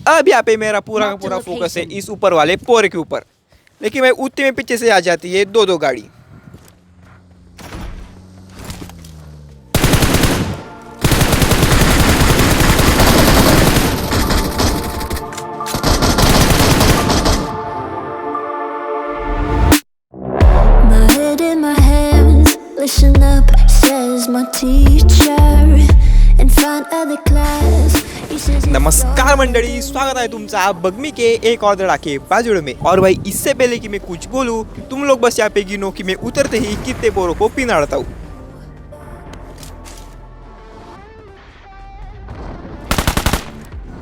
अब यहाँ पे मेरा पूरा का पूरा फोकस है इस ऊपर वाले पोरे के ऊपर, लेकिन भाई उतने में पीछे से आ जाती है दो गाड़ी। Listen up, says my teacher in front of the class. नमस्कार मंडळी, स्वागत है तुमचा बगमी के एक और धड़ाके बाजुड़ में। और भाई इससे पहले कि मैं कुछ बोलूं, तुम लोग बस यहाँ पे गिनो कि मैं उतरते ही कितने बोरों को पिनाड़ता हूँ।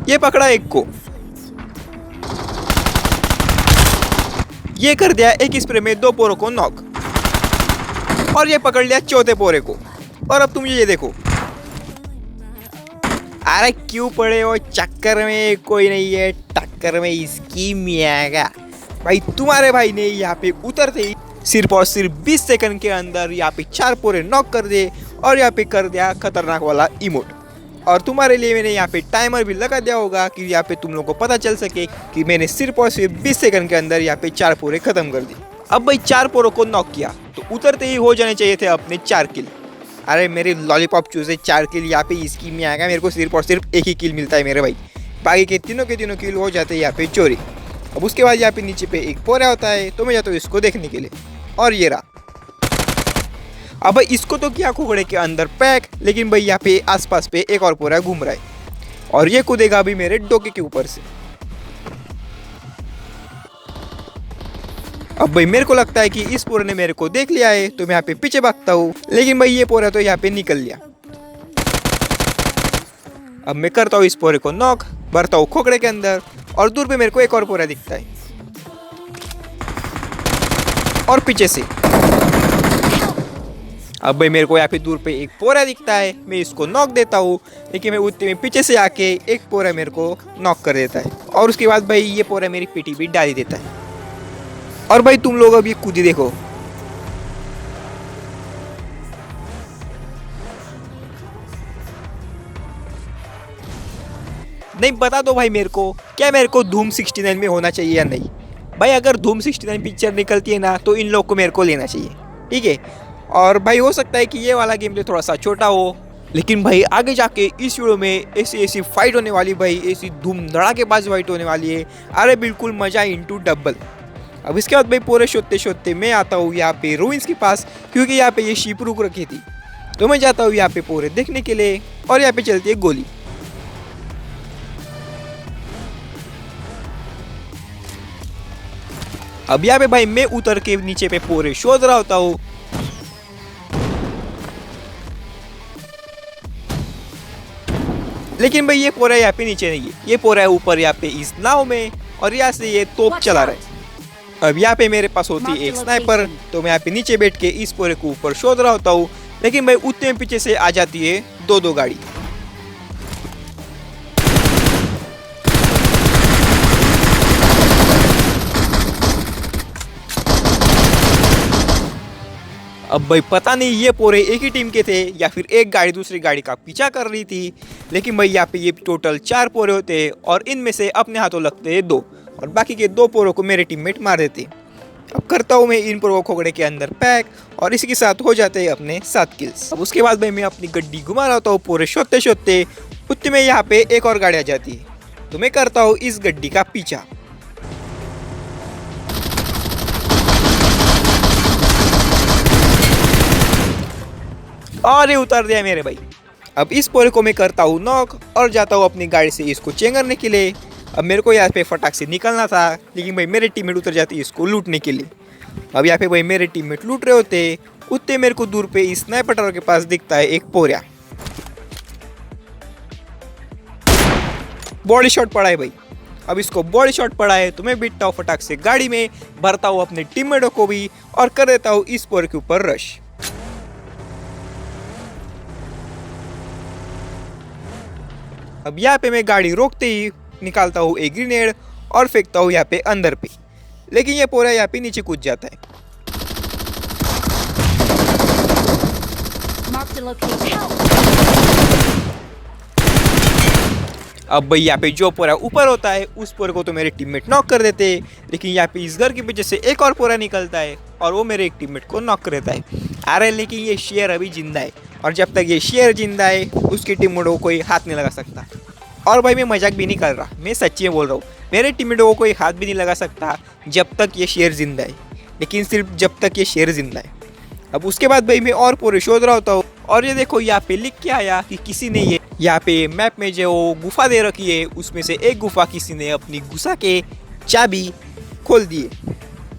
ये पकड़ा एक को, ये कर दिया एक स्प्रे में 2 पोरों को नॉक, और ये पकड़ लिया चौथे पोरे को। और अब तुम ये देखो, अरे क्यों पड़े हो चक्कर में, कोई नहीं है टक्कर में इसकी मियागा। भाई तुम्हारे भाई ने यहाँ पे उतरते ही सिर्फ और सिर्फ 20 सेकंड के अंदर यहाँ पे 4 पोरे नॉक कर दिए और यहाँ पे कर दिया खतरनाक वाला इमोट। और तुम्हारे लिए मैंने यहाँ पे टाइमर भी लगा दिया होगा कि यहाँ पे तुम लोगों को पता चल सके कि मैंने सिर्फ और सिर्फ 20 सेकंड के अंदर यहाँ पे 4 पोरे खत्म कर दिए। अब भाई 4 पोरों को नॉक किया तो उतरते ही हो जाने चाहिए थे अपने 4 किल। अरे मेरे लॉलीपॉप चूजे 4 किल, यहाँ पे इसकी में आएगा, मेरे को सिर्फ और सिर्फ एक ही किल मिलता है मेरे भाई। बाकी के तीनों किल हो जाते हैं यहाँ पे चोरी। अब उसके बाद यहाँ पे नीचे पे एक पोरा होता है, तो मैं जाता हूँ इसको देखने के लिए, और ये रहा। अब भाई इसको तो किया कुकड़े के अंदर पैक, लेकिन भाई यहाँ पे आसपास पे एक और पोरा घूम रहा है और ये कूदेगा अभी मेरे डोके के ऊपर से। अब भाई मेरे को लगता है कि इस पोरे ने मेरे को देख लिया है, तो मैं यहाँ पे पीछे भागता हूँ, लेकिन भाई ये पोरा तो यहाँ पे निकल लिया। अब मैं करता हूँ इस पोरे को नॉक, भरता हूँ खोखड़े के अंदर, और दूर पे मेरे को एक और पोरा दिखता है और पीछे से। अब भाई मेरे को यहाँ पे दूर पे एक पोरा दिखता है, मैं इसको नॉक देता हूँ, लेकिन मैं उतने में पीछे से आके एक पोरा मेरे को नॉक कर देता है। और उसके बाद भाई ये पोरा मेरी पीठी भी डाल देता है। और भाई तुम लोग अब ये कूदी देखो, नहीं बता दो भाई मेरे को, क्या मेरे को धूम 69 में होना चाहिए या नहीं। भाई अगर धूम 69 पिक्चर निकलती है ना, तो इन लोग को मेरे को लेना चाहिए, ठीक है। और भाई हो सकता है कि ये वाला गेम प्ले थोड़ा सा छोटा हो, लेकिन भाई आगे जाके इस वीडियो में ऐसी फाइट होने वाली, भाई ऐसी धूम धड़ाकेबाज फाइट होने वाली है। अरे बिल्कुल मजा इंटू डबल। अब इसके बाद भाई पूरे शोधते मैं आता हूँ यहाँ पे रूइंस के पास, क्योंकि यहाँ पे ये शिप रुक रखी थी। तो मैं जाता हूँ यहाँ पे पूरे देखने के लिए, और यहाँ पे चलती है गोली। अब यहाँ पे भाई मैं उतर के नीचे पे पूरे शोध रहा होता हूँ, लेकिन भाई ये पोरा यहाँ पे नीचे नहीं है, ये पोरा है ऊपर यहाँ पे इस नाव में, और यहाँ से ये तोप चला रहा है। अब यहाँ पे मेरे पास होती है एक स्नाइपर, तो मैं यहाँ पे नीचे बैठ के इस पोरे को ऊपर शोध रहा होता हूँ, लेकिन भाई उतने में पीछे से आ जाती है दो गाड़ी। अब भाई पता नहीं ये पोरे एक ही टीम के थे या फिर एक गाड़ी दूसरी गाड़ी का पीछा कर रही थी, लेकिन भाई यहाँ पे ये टोटल 4 पोरे होते और इनमें से अपने हाथों लगते हैं 2, और बाकी के 2 पोरों को मेरे टीममेट मार देते। अब करता हूँ मैं इन पोरों को खोखड़े के अंदर पैक, और इसी के साथ हो जाते हैं अपने 7 किल्स। अब उसके बाद भाई मैं अपनी गड्डी घुमा रहा होता हूँ पोरे शोधते उतने में यहाँ पे एक और गाड़ी आ जाती है, तो मैं करता हूँ इस गड्डी का पीछा। और ये उतार दिया मेरे भाई। अब इस पोरे को मैं करता हूँ नॉक और जाता हूँ अपनी गाड़ी से इसको चेंगरने के लिए। अब मेरे को यहाँ पे फटाक से निकलना था, लेकिन भाई मेरे टीममेट उतर जाती है इसको लूटने के लिए। अब यहाँ पे भाई मेरे टीममेट लूट रहे होते, उतने मेरे को दूर पे इस स्नाइपर टावर के पास दिखता है एक पोरा। बॉडी शॉट पड़ा है भाई। अब इसको बॉडी शॉट पड़ा है, तो मैं बिठता हूँ फटाक से गाड़ी में, भरता हूँ अपने टीममेटों को भी, और कर देता हूँ इस पोरे के ऊपर रश। अब यहाँ पे मैं गाड़ी रोकते ही निकालता हूँ एक ग्रेनेड और फेंकता हूँ यहाँ पे अंदर पे, लेकिन ये पोरा यहाँ पे नीचे कूद जाता है। अब भाई यहाँ पे जो पोरा ऊपर होता है उस पोरे को तो मेरे टीममेट नॉक कर देते हैं, लेकिन यहाँ पे इस घर के पीछे से एक और पोरा निकलता है और वो मेरे एक टीममेट को नॉक कर देता है। अरे लेकिन ये शेर अभी जिंदा है और जब तक ये शेर जिंदा है उसकी टीममेट को कोई हाथ नहीं लगा सकता। और भाई मैं मजाक भी नहीं कर रहा, मैं सच्ची में बोल रहा हूँ, मेरे टीममेट को कोई हाथ भी नहीं लगा सकता जब तक ये शेर जिंदा है, लेकिन सिर्फ जब तक ये शेर जिंदा है। अब उसके बाद भाई मैं और पोरे शोध रहा होता हूँ और ये देखो यहाँ पे लिख के आया कि किसी ने ये यहाँ पे मैप में जो गुफा दे रखी है उसमें से एक गुफा किसी ने अपनी गुस्सा के चाबी खोल दी है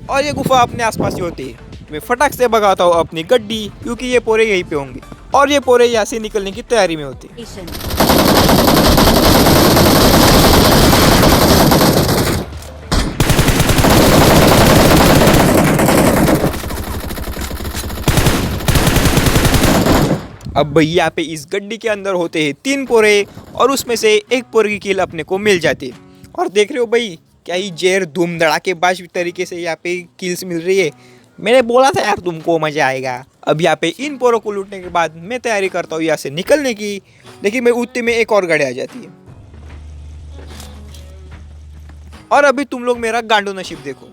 और ये गुफा अपने आसपास ही होती है। मैं फटाक से भगाता हूँ अपनी गड्डी क्योंकि ये पोरे यहीं पे होंगे और ये पोरे यहाँ से निकलने की तैयारी में होते हैं। अब भाई यहाँ पे इस गड्डी के अंदर होते हैं 3 पोरे और उसमें से एक पोरे की किल अपने को मिल जाती है। और देख रहे हो भाई क्या ही जेर धूम धड़ाकेबाज तरीके से यहाँ पे किल्स मिल रही है। मैंने बोला था यार तुमको मजा आएगा। अब यहाँ पे इन पोरों को लूटने के बाद मैं तैयारी करता हूँ यहाँ से निकलने की, लेकिन मैं उतने में एक और गाड़ी आ जाती है और अभी तुम लोग मेरा गांडो नसीब देखो।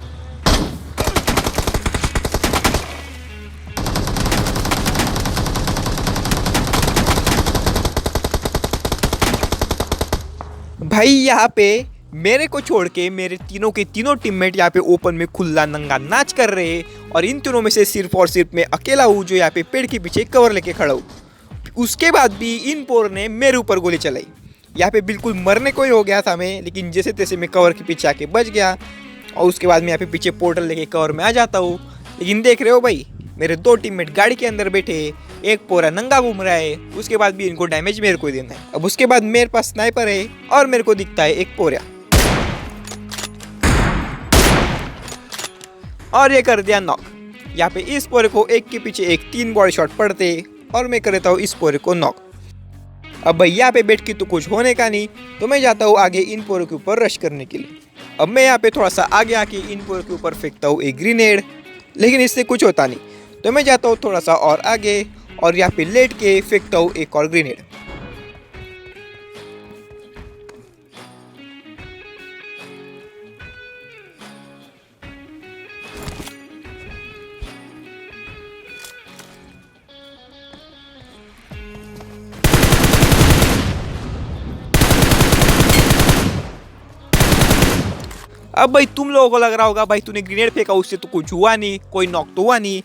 भाई यहाँ पे मेरे को छोड़ के मेरे तीनों के तीनों टीममेट यहाँ पे ओपन में खुला नंगा नाच कर रहे हैं और इन तीनों में से सिर्फ और सिर्फ मैं अकेला हूँ जो यहाँ पे पेड़ के पीछे कवर लेके खड़ा हूँ। उसके बाद भी इन पोर ने मेरे ऊपर गोली चलाई। यहाँ पे बिल्कुल मरने को ही हो गया था मैं, लेकिन जैसे तैसे मैं कवर के पीछे आके बच गया और उसके बाद मैं यहाँ पे पीछे पोर्टल लेके कवर में आ जाता हूँ। लेकिन देख रहे हो भाई मेरे 2 टीममेट गाड़ी के अंदर बैठे, एक पोरा नंगा घूम रहा है, उसके बाद भी इनको डैमेज मेरे को देना है। अब उसके बाद मेरे पास स्नाइपर है और मेरे को दिखता है एक पोरा और ये कर दिया नॉक। यहाँ पे इस पोरे को एक के पीछे एक 3 बॉडी शॉट पड़ते और मैं कर देता हूँ इस पोरे को नॉक। अब भाई यहाँ पे बैठ के तो कुछ होने का नहीं, तो मैं जाता हूँ आगे इन पोरों के ऊपर रश करने के लिए। अब मैं यहाँ पे थोड़ा सा आगे आके इन पोरों के ऊपर फेंकता हूँ एक ग्रेनेड, लेकिन इससे कुछ होता नहीं, तो मैं जाता हूँ थोड़ा सा और आगे और यहाँ पे लेट के फेंकता हूँ एक और ग्रेनेड। अब भाई तुम लोगों को लग रहा होगा भाई तूने ग्रेनेड फेंका उससे तो कुछ हुआ नहीं, कोई नॉक तो हुआ नहीं,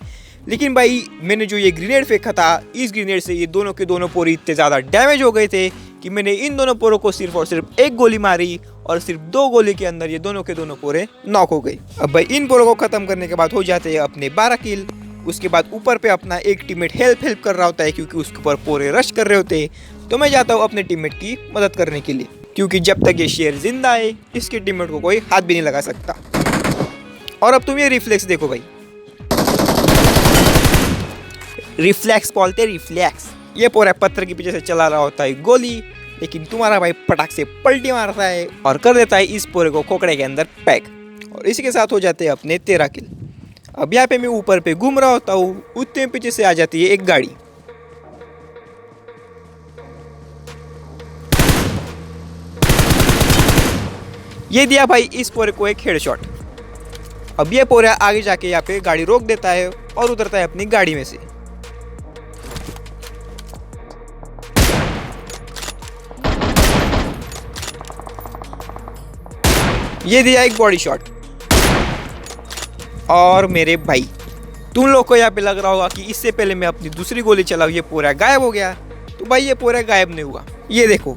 लेकिन भाई मैंने जो ये ग्रेनेड फेंका था इस ग्रेनेड से ये दोनों के दोनों पोरे इतने ज़्यादा डैमेज हो गए थे कि मैंने इन दोनों पोरों को सिर्फ और सिर्फ एक गोली मारी और सिर्फ 2 गोली के अंदर ये दोनों के दोनों पोरे नॉक हो गए। अब भाई इन पोरों को ख़त्म करने के बाद हो जाते हैं अपने 12 किल। उसके बाद ऊपर पे अपना एक टीममेट हेल्प कर रहा होता है क्योंकि उसके ऊपर पोरे रश कर रहे होते हैं, तो मैं जाता हूँ अपने टीममेट की मदद करने के लिए, क्योंकि जब तक ये शेर जिंदा है इसके टीममेट को कोई हाथ भी नहीं लगा सकता। और अब तुम ये रिफ्लेक्स देखो भाई, रिफ्लेक्स बोलते रिफ्लेक्स। ये पूरा पत्थर के पीछे से चला रहा होता है गोली, लेकिन तुम्हारा भाई पटाख से पलटी मारता है और कर देता है इस पूरे को खोखड़े के अंदर पैक, और इसी के साथ हो जाते हैं अपने 13 किल। अब यहाँ पे मैं ऊपर पे घूम रहा होता हूँ, उतने पीछे से आ जाती है एक गाड़ी। ये दिया भाई इस पोरे को एक हेडशॉट। अब ये पोरा आगे जाके यहाँ पे गाड़ी रोक देता है और उतरता है अपनी गाड़ी में से। ये दिया एक बॉडी शॉट। और मेरे भाई तुम लोग को यहाँ पे लग रहा होगा कि इससे पहले मैं अपनी दूसरी गोली चलाऊं ये पूरा गायब हो गया, तो भाई ये पूरा गायब नहीं हुआ। ये देखो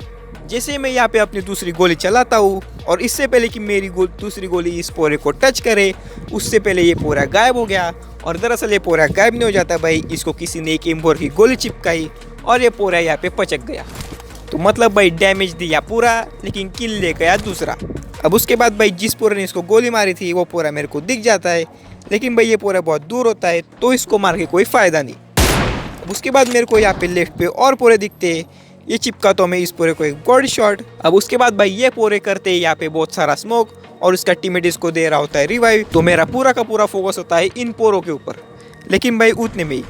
जैसे मैं यहाँ पे अपनी दूसरी गोली चलाता हूँ और इससे पहले कि मेरी दूसरी गोली इस पोरे को टच करे उससे पहले ये पूरा गायब हो गया। और दरअसल ये पूरा गायब नहीं हो जाता भाई, इसको किसी ने एक M4 की गोली चिपकाई और ये पूरा यहाँ पे पचक गया। तो मतलब भाई डैमेज दिया पूरा, लेकिन किल ले गया दूसरा। अब उसके बाद भाई जिस पूरे ने इसको गोली मारी थी वो पूरा मेरे को दिख जाता है, लेकिन भाई ये पूरा बहुत दूर होता है तो इसको मार के कोई फ़ायदा नहीं। अब उसके बाद मेरे को यहाँ पे लेफ्ट पे और पूरे दिखते हैं, ये चिपका तो मैं इस पूरे को एक बॉडी शॉट। अब उसके बाद भाई ये पूरे करते हैं यहाँ पे बहुत सारा स्मोक और उसका टीममेट इसको दे रहा होता है रिवाइव, तो मेरा पूरा का पूरा फोकस होता है इन पोरों के ऊपर, लेकिन भाई उतने में ही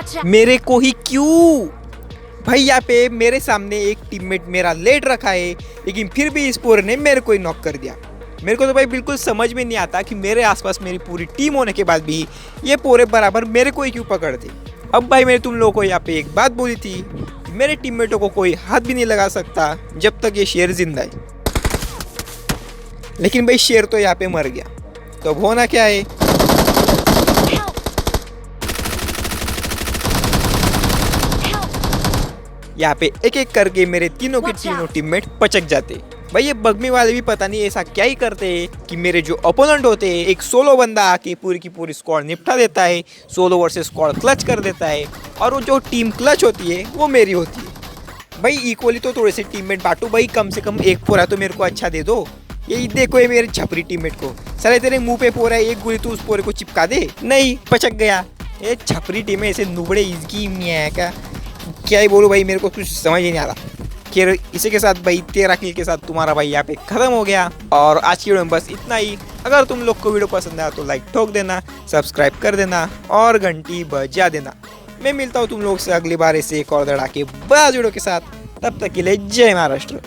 Watch out! मेरे को ही क्यों? भाई यहाँ पे मेरे सामने एक टीममेट मेरा लेट रखा है, लेकिन फिर भी इस पोरे ने मेरे को ही नॉक कर दिया। मेरे को तो भाई बिल्कुल समझ में नहीं आता कि मेरे आसपास मेरी पूरी टीम होने के बाद भी ये पोरे बराबर मेरे को ही क्यों पकड़ते। अब भाई मैंने तुम लोगों को यहाँ पे एक बात बोली थी कि मेरे टीममेटों को कोई हाथ भी नहीं लगा सकता जब तक ये शेर जिंदा है, लेकिन भाई शेर तो यहाँ पे मर गया। तो अब होना क्या है? Help! यहाँ पे एक एक करके मेरे तीनों के Watch तीनों out. टीममेट पचक जाते। भाई ये बगमी वाले भी पता नहीं ऐसा क्या ही करते हैं कि मेरे जो ओपोनेंट होते हैं, एक सोलो बंदा आके पूरी की पूरी स्क्वाड निपटा देता है, सोलो वर्सेस स्क्वाड क्लच कर देता है, और वो जो टीम क्लच होती है वो मेरी होती है। भाई इक्वली तो थोड़े से टीममेट बांटो भाई, कम से कम एक पोरा तो मेरे को अच्छा दे दो। ये देखो ये मेरे छपरी टीममेट को, साले तेरे मुंह पे पोरा है, एक गोली तो उस पोरे को चिपका दे। नहीं, पचक गया। ये छपरी टीम है, ऐसे नुबड़े इसकी मियाँ का क्या ही बोलूँ भाई, मेरे को कुछ समझ ही नहीं आ रहा। खैर इसी के साथ भाई 13 किल के साथ तुम्हारा भाई यहाँ पे खत्म हो गया। और आज की वीडियो में बस इतना ही। अगर तुम लोग को वीडियो पसंद आया तो लाइक ठोक देना, सब्सक्राइब कर देना और घंटी बजा देना। मैं मिलता हूँ तुम लोग से अगली बार ऐसे एक और धड़ाके बड़ा वीडियो के साथ। तब तक के लिए जय महाराष्ट्र।